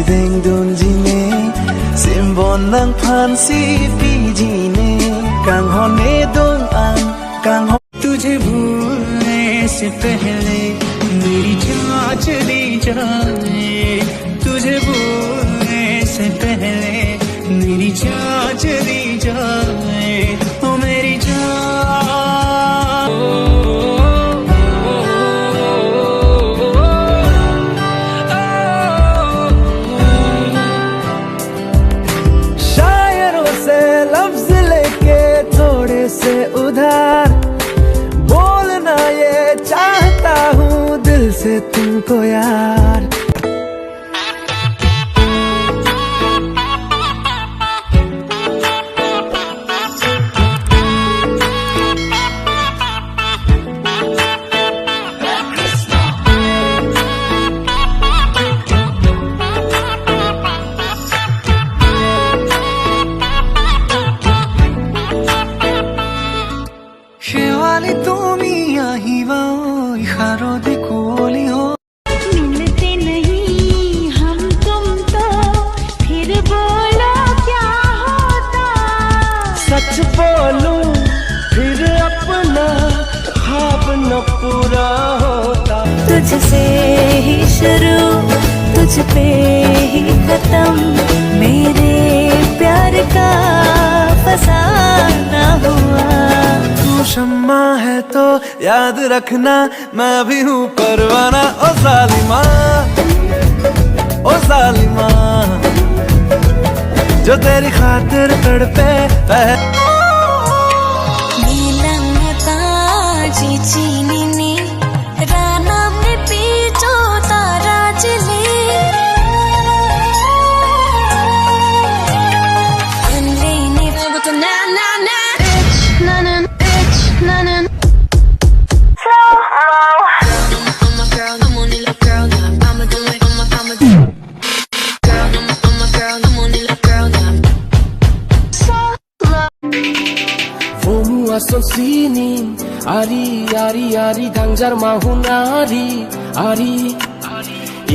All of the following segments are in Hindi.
beng dun jine simbon nang phan si pi jine kang hone dong an kang तुझे भूलने से पहले मेरी जान चली जाए, तुझे भूलने से पहले मेरी जान चली जाए, ओ मेरी जान। शायरों से लफ्ज लेके थोड़े से उधार बोलना ये चाहता हूँ दिल से तुमको यार। शेवाली तुमी आही वो इशारों दे कोली हो। मिलते नहीं हम तुम तो फिर बोलो क्या होता। सच बोलूं फिर अपना ख्वाब न पूरा होता। तुझसे ही शुरू तुझ पे ही खत्म, मेरे प्यार का फसाना हुआ। तू शम्मा है तो याद रखना मैं भी हूँ परवाना। ओ जालिमा, ओ जालिमा, जो तेरी खातिर तड़पे चीनी राना में पीछो तारा चले तो ना ना ना na na na slow I'm a girl, I'm on it like girl now. I'ma do it, I'ma do it. Girl, I'm a girl, I'm on it like girl now. So Fomu ason sinin Ari, ari, ari Gangjar mahun ari, ari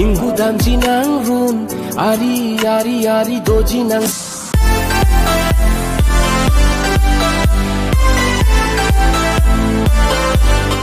Inggu dan jinang run Ari, ari, ari Do jinang